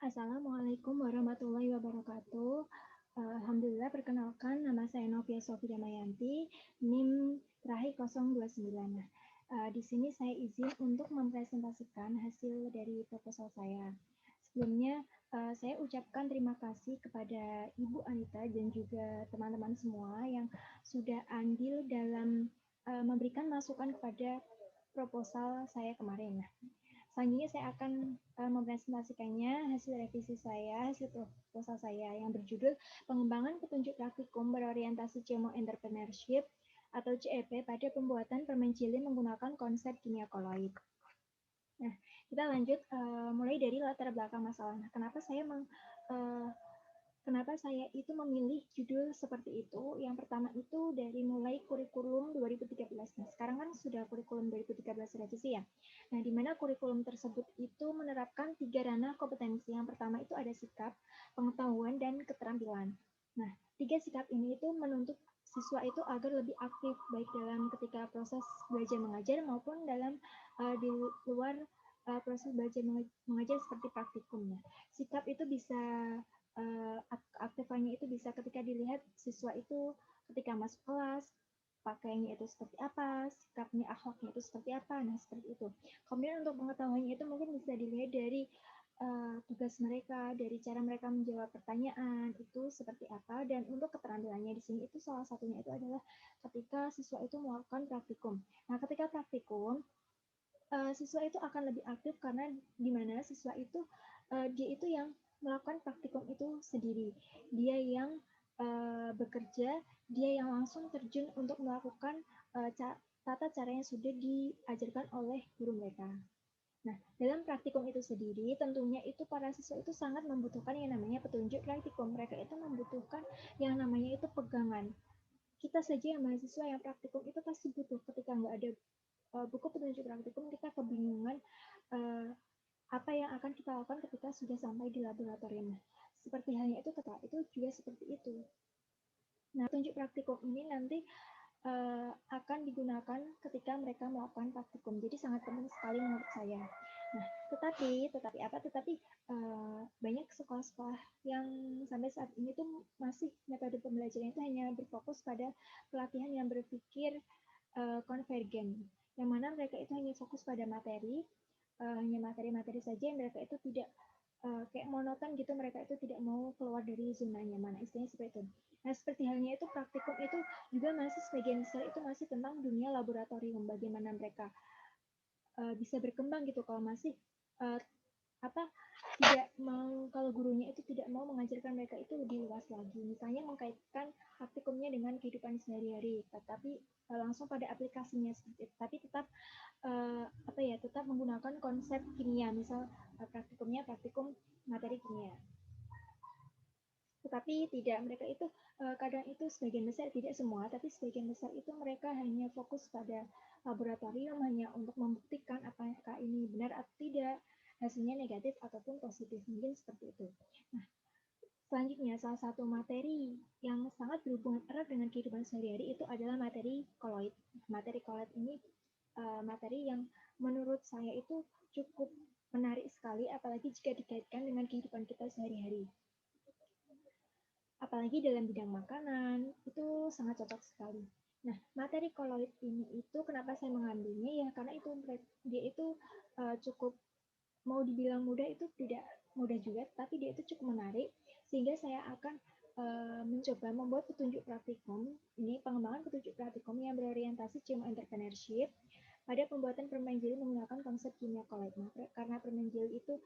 Assalamualaikum warahmatullahi wabarakatuh. Alhamdulillah, perkenalkan nama saya Novia Sofi Damayanti, NIM terakhir 029. Di sini saya izin untuk mempresentasikan hasil dari proposal saya. Sebelumnya, saya ucapkan terima kasih kepada Ibu Anita dan juga teman-teman semua yang sudah andil dalam memberikan masukan kepada proposal saya kemarin. Selanjutnya saya akan mempresentasikannya hasil revisi saya, hasil proposal saya yang berjudul Pengembangan Petunjuk Praktikum Berorientasi CMO Entrepreneurship atau CEP pada pembuatan permen chili menggunakan konsep kimia koloid. Nah, kita lanjut mulai dari latar belakang masalah. Kenapa saya itu memilih judul seperti itu? Yang pertama itu dari mulai kurikulum 2013. Nah, sekarang kan sudah kurikulum 2013 revisi ya. Nah, di mana kurikulum tersebut itu menerapkan 3 ranah kompetensi. Yang pertama itu ada sikap, pengetahuan, dan keterampilan. Nah, 3 sikap ini itu menuntut siswa itu agar lebih aktif baik dalam ketika proses belajar mengajar maupun dalam di luar proses belajar mengajar seperti praktikumnya. Sikap itu bisa aktifannya itu bisa ketika dilihat siswa itu ketika masuk kelas, pakaiannya itu seperti apa, sikapnya, akhlaknya itu seperti apa, nah seperti itu. Kemudian untuk pengetahuannya itu mungkin bisa dilihat dari tugas mereka, dari cara mereka menjawab pertanyaan itu seperti apa, dan untuk keterampilannya di sini itu salah satunya itu adalah ketika siswa itu melakukan praktikum. Nah, ketika praktikum, siswa itu akan lebih aktif karena di mana siswa itu dia itu yang melakukan praktikum itu sendiri. Dia yang bekerja, dia yang langsung terjun untuk melakukan tata cara yang sudah diajarkan oleh guru mereka. Nah, dalam praktikum itu sendiri, tentunya itu para siswa itu sangat membutuhkan yang namanya petunjuk praktikum. Mereka itu membutuhkan yang namanya itu pegangan. Kita saja yang mahasiswa yang praktikum itu pasti butuh ketika nggak ada buku petunjuk praktikum, kita kebingungan apa yang akan kita lakukan ketika sudah sampai di laboratorium. Seperti halnya itu juga seperti itu. Nah, petunjuk praktikum ini nanti akan digunakan ketika mereka melakukan praktikum. Jadi sangat penting sekali menurut saya. Nah, tetapi banyak sekolah-sekolah yang sampai saat ini tuh masih metode pembelajaran itu hanya berfokus pada pelatihan yang berpikir konvergen, yang mana mereka itu hanya fokus pada materi, hanya materi-materi saja yang mereka itu tidak kayak monoton gitu, mereka itu tidak mau keluar dari zona nyaman, istilahnya seperti itu. Nah, seperti halnya itu praktikum itu juga masih sebagian besar itu masih tentang dunia laboratorium, bagaimana mereka bisa berkembang gitu kalau masih uh, apa tidak mau, kalau gurunya itu tidak mau mengajarkan mereka itu lebih luas lagi, misalnya mengkaitkan praktikumnya dengan kehidupan sehari-hari, tetapi langsung pada aplikasinya, tapi tetap tetap menggunakan konsep kimia, misal praktikumnya praktikum materi kimia. Tetapi tidak, mereka itu kadang itu sebagian besar, tidak semua, tapi sebagian besar itu mereka hanya fokus pada laboratorium, hanya untuk membuktikan apakah ini benar atau tidak, hasilnya negatif ataupun positif, mungkin seperti itu. Nah, selanjutnya salah satu materi yang sangat berhubungan erat dengan kehidupan sehari-hari itu adalah materi koloid. Materi koloid ini materi yang menurut saya itu cukup menarik sekali, apalagi jika dikaitkan dengan kehidupan kita sehari-hari. Apalagi dalam bidang makanan, itu sangat cocok sekali. Nah, materi koloid ini itu kenapa saya mengambilnya ya, karena itu dia itu cukup, mau dibilang mudah itu tidak mudah juga, tapi dia itu cukup menarik, sehingga saya akan mencoba membuat petunjuk praktikum, ini pengembangan petunjuk praktikum yang berorientasi CMO Entrepreneurship pada pembuatan permen jeli menggunakan konsep kimia koloid. Nah, karena permen jeli itu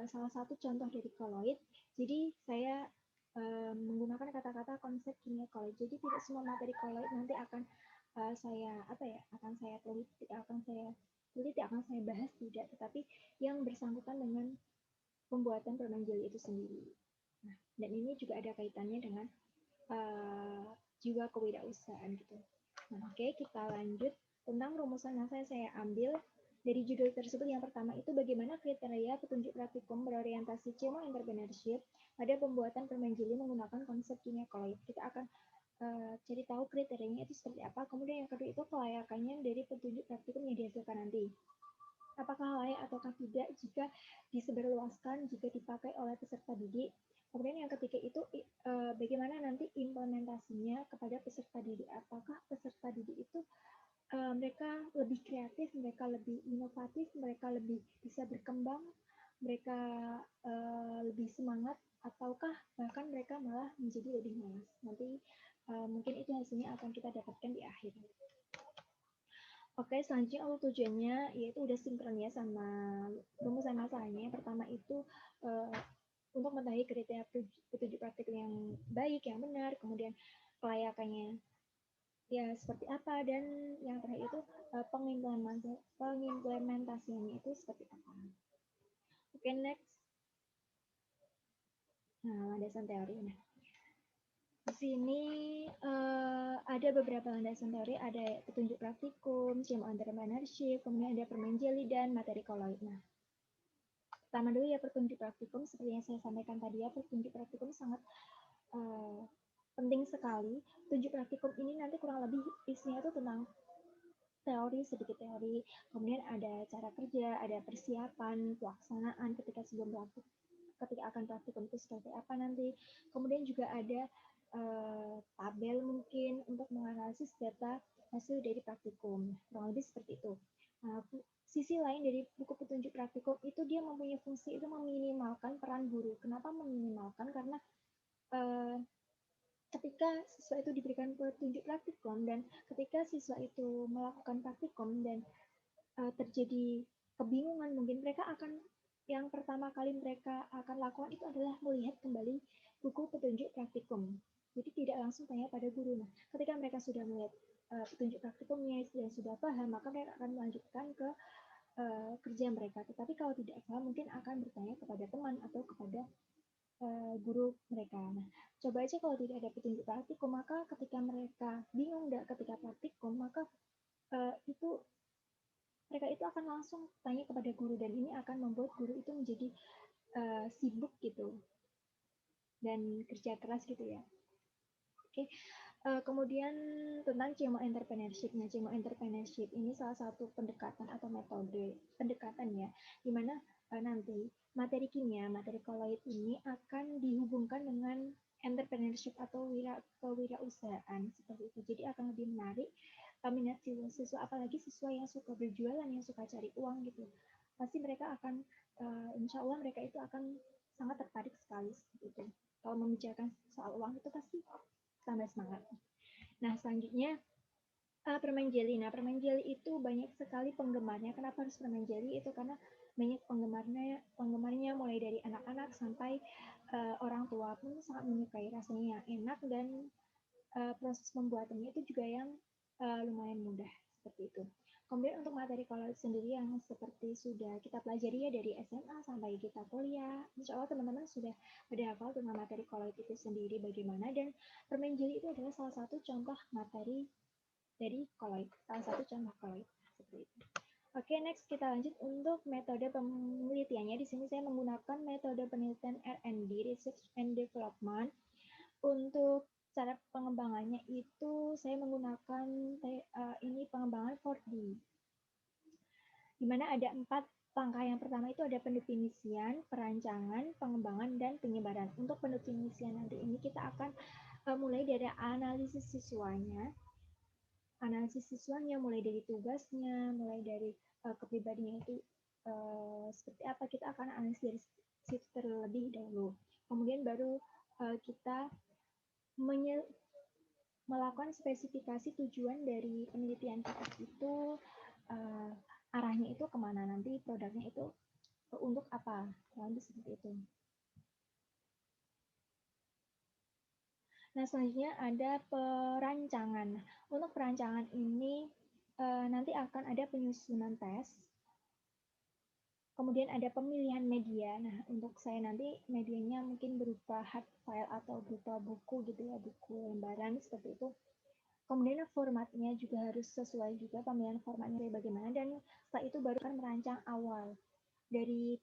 salah satu contoh dari koloid, jadi saya menggunakan kata-kata konsep kimia koloid. Jadi tidak semua materi koloid nanti akan akan saya bahas, tidak, tetapi yang bersangkutan dengan pembuatan permen jeli itu sendiri. Nah, dan ini juga ada kaitannya dengan jiwa kewirausahaan gitu. Nah, oke, kita lanjut tentang rumusan yang saya ambil dari judul tersebut. Yang pertama itu bagaimana kriteria petunjuk praktikum berorientasi CMO Entrepreneurship pada pembuatan permen jeli menggunakan konsep kimia koloid. Kita akan cari tahu kriterianya itu seperti apa. Kemudian yang kedua itu kelayakannya dari petunjuk praktikum yang dihasilkan nanti. apakah layak ataukah tidak jika disebarluaskan, jika dipakai oleh peserta didik. Kemudian yang ketiga itu bagaimana nanti implementasinya kepada peserta didik. Apakah peserta didik itu mereka lebih kreatif, mereka lebih inovatif, mereka lebih bisa berkembang, mereka lebih semangat, ataukah bahkan mereka malah menjadi lebih malas. Nanti mungkin itu hasilnya akan kita dapatkan di akhir. Oke, selanjutnya untuk tujuannya yaitu udah sinkron ya sama rumusan masalahnya. Yang pertama itu untuk mengetahui kriteria petunjuk praktik yang baik, yang benar, kemudian kelayakannya ya seperti apa, dan yang terakhir itu pengimplementasiannya itu seperti apa. Oke, next. Nah, landasan teori. Nah, di sini ada beberapa landasan teori, ada petunjuk praktikum, schema entrepreneurship, kemudian ada permain jeli, dan materi koloid. Nah, pertama dulu ya petunjuk praktikum. Seperti yang saya sampaikan tadi ya, petunjuk praktikum sangat penting sekali. Petunjuk praktikum ini nanti kurang lebih isinya itu tentang teori, sedikit teori, kemudian ada cara kerja, ada persiapan, pelaksanaan ketika sebelum praktik, ketika akan praktikum itu seperti apa nanti. Kemudian juga ada tabel mungkin untuk menganalisis data hasil dari praktikum, kurang lebih seperti itu. Nah, sisi lain dari buku petunjuk praktikum itu dia mempunyai fungsi itu meminimalkan peran guru. Kenapa meminimalkan? Karena ketika siswa itu diberikan petunjuk praktikum dan ketika siswa itu melakukan praktikum dan terjadi kebingungan, mungkin mereka akan yang pertama kali mereka akan lakukan itu adalah melihat kembali buku petunjuk praktikum. Jadi tidak langsung tanya pada guru. Nah, ketika mereka sudah melihat petunjuk praktikumnya dan sudah paham, maka mereka akan melanjutkan ke kerja mereka. Tetapi kalau tidak paham, mungkin akan bertanya kepada teman atau kepada guru mereka. Nah, coba aja kalau tidak ada petunjuk praktikum, maka ketika mereka bingung nggak ketika praktikum, maka itu mereka itu akan langsung tanya kepada guru, dan ini akan membuat guru itu menjadi sibuk gitu dan kerja keras gitu ya. Oke, kemudian tentang CMO entrepreneurship. Nah, CMO entrepreneurship ini salah satu pendekatan atau metode pendekatan ya, di mana nanti materi kimia, materi koloid ini akan dihubungkan dengan entrepreneurship atau kewirausahaan seperti itu. Jadi akan lebih menarik minat siswa, apalagi siswa yang suka berjualan, yang suka cari uang gitu. Pasti mereka akan, insya Allah mereka itu akan sangat tertarik sekali seperti itu. Kalau membicarakan soal uang itu pasti tambah semangat. Nah, selanjutnya permen jeli. Nah, permen jeli itu banyak sekali penggemarnya. Kenapa harus permen jeli? Itu karena banyak penggemarnya mulai dari anak-anak sampai orang tua pun sangat menyukai rasanya yang enak, dan proses pembuatannya itu juga yang lumayan mudah seperti itu. Kemudian untuk materi koloid sendiri yang seperti sudah kita pelajari ya dari SMA sampai kita kuliah, insya Allah teman-teman sudah pada hafal tentang materi koloid itu sendiri bagaimana, dan permen jeli itu adalah salah satu contoh materi dari koloid, salah satu contoh koloid seperti itu. Oke, next kita lanjut untuk metode penelitiannya. Di sini saya menggunakan metode penelitian R&D, Research and Development. Untuk cara pengembangannya itu saya menggunakan ini pengembangan 4D, di mana ada 4 langkah. Yang pertama itu ada pendefinisian, perancangan, pengembangan, dan penyebaran. Untuk pendefinisian nanti ini kita akan mulai dari analisis siswanya, mulai dari tugasnya, mulai dari kepribadiannya itu seperti apa, kita akan analisis dari situ terlebih dahulu. Kemudian baru kita melakukan spesifikasi tujuan dari penelitian kita itu, arahnya itu kemana, nanti produknya itu untuk apa, lanjut seperti itu. Nah, selanjutnya ada perancangan. Untuk perancangan ini nanti akan ada penyusunan tes, kemudian ada pemilihan media. Nah, untuk saya nanti medianya mungkin berupa hard file atau berupa buku gitu ya, buku lembaran seperti itu. Kemudian formatnya juga harus sesuai juga, pemilihan formatnya bagaimana, dan setelah itu baru kan merancang awal dari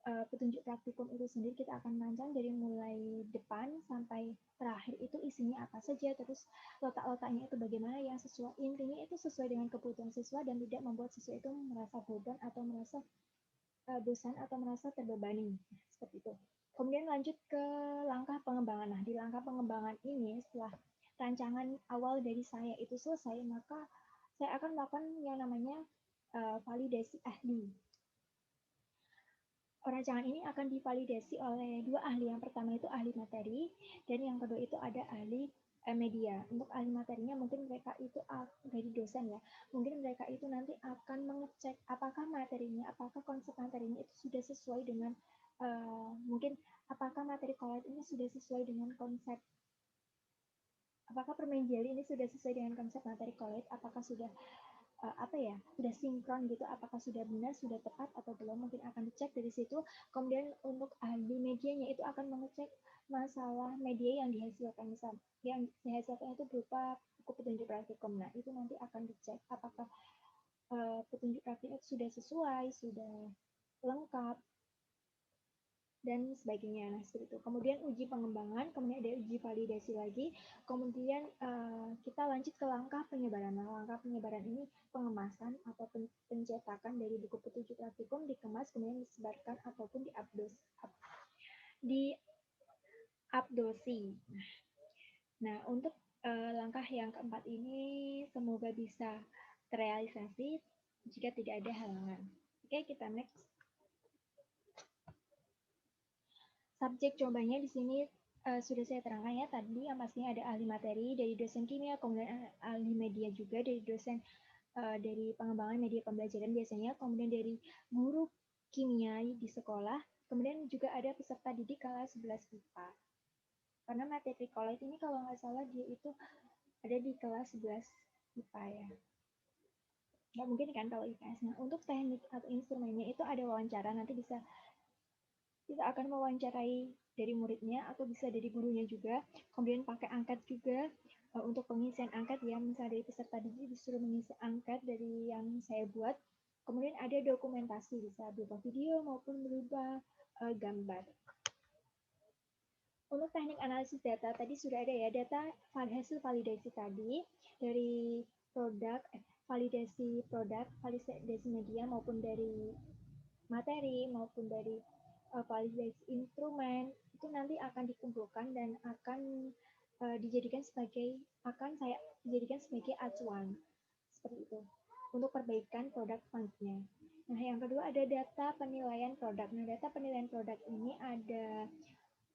petunjuk praktikum itu sendiri kita akan rancang dari mulai depan sampai terakhir itu isinya apa saja, terus letak-letaknya itu bagaimana yang sesuai, intinya itu sesuai dengan kebutuhan siswa dan tidak membuat siswa itu merasa beban atau merasa bosan atau merasa terbebani, seperti itu. Kemudian lanjut ke langkah pengembangan. Nah, di langkah pengembangan ini setelah rancangan awal dari saya itu selesai, maka saya akan melakukan yang namanya validasi ahli. Rancangan ini akan divalidasi oleh dua ahli. Yang pertama itu ahli materi, dan yang kedua itu ada ahli media. Untuk ahli materinya mungkin mereka itu dari dosen ya. Mungkin mereka itu nanti akan mengecek apakah materinya, apakah konsep materinya itu sudah sesuai dengan mungkin apakah materi collate ini sudah sesuai dengan konsep, apakah permain jelly ini sudah sesuai dengan konsep materi collate, apakah sudah sudah sinkron gitu, apakah sudah benar, sudah tepat atau belum, mungkin akan dicek dari situ. Kemudian untuk ahli medianya itu akan mengecek masalah media yang dihasilkan, misal yang dihasilkan itu berupa buku petunjuk praktikum. Nah, itu nanti akan dicek apakah petunjuk praktikum sudah sesuai, sudah lengkap, dan sebagainya. Nah, seperti itu. Kemudian uji pengembangan, kemudian ada uji validasi lagi, kemudian kita lanjut ke langkah penyebaran. Nah, langkah penyebaran ini pengemasan atau pencetakan dari buku petunjuk praktikum dikemas, kemudian disebarkan ataupun diuploasi. Nah, untuk langkah yang keempat ini semoga bisa terrealisasi jika tidak ada halangan. Oke, kita next. Subjek cobanya di sini sudah saya terangkan ya tadi, yang pastinya ada ahli materi dari dosen kimia, kemudian ahli media juga dari dosen dari pengembangan media pembelajaran biasanya, kemudian dari guru kimia di sekolah, kemudian juga ada peserta didik kelas 11 IPA. Karena materi collate ini kalau nggak salah dia itu ada di kelas 11 IPA ya. Nggak mungkin kan kalau IPS. Nah, untuk teknik atau instrumennya itu ada wawancara, nanti bisa kita akan mewawancarai dari muridnya atau bisa dari gurunya juga. Kemudian pakai angket juga untuk pengisian angket ya, misalnya dari peserta didik disuruh mengisi angket dari yang saya buat. Kemudian ada dokumentasi, bisa berupa video maupun berupa gambar. Untuk teknik analisis data tadi sudah ada ya, data hasil validasi tadi dari produk, validasi produk, validasi media maupun dari materi maupun dari validasi instrumen itu nanti akan dikumpulkan dan akan dijadikan sebagai acuan seperti itu untuk perbaikan produk selanjutnya. Nah, yang kedua ada data penilaian produk. Nah, data penilaian produk ini ada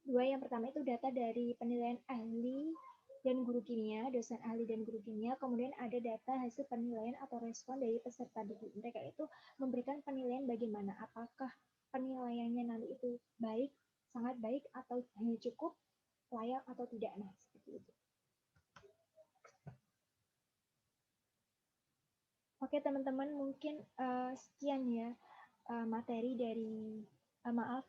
dua. Yang pertama itu data dari penilaian ahli dan guru kimia, dosen ahli dan guru kimia. Kemudian ada data hasil penilaian atau respon dari peserta didik. Mereka itu memberikan penilaian bagaimana, apakah penilaiannya nanti itu baik, sangat baik, atau hanya cukup, layak atau tidak. Nah, seperti itu. Oke teman-teman, mungkin sekian ya materi dari maaf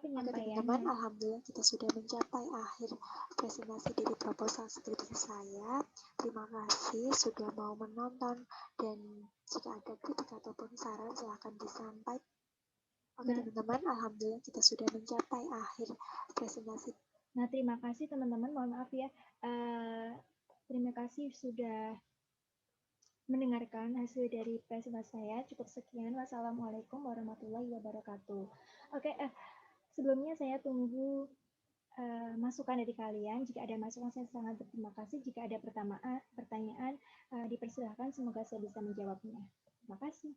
penyampaian. Oke teman-teman, alhamdulillah kita sudah mencapai akhir presentasi dari proposal skripsi saya. Terima kasih sudah mau menonton, dan jika ada kritik ataupun saran silahkan disampaikan. Oke teman-teman, alhamdulillah kita sudah mencapai akhir presentasi. Nah, terima kasih teman-teman, mohon maaf ya. Terima kasih sudah mendengarkan hasil dari presentasi saya. Cukup sekian. Wassalamualaikum warahmatullahi wabarakatuh. Oke, sebelumnya saya tunggu masukan dari kalian. Jika ada masukan saya sangat berterima kasih. Jika ada pertanyaan, dipersilahkan. Semoga saya bisa menjawabnya. Terima kasih.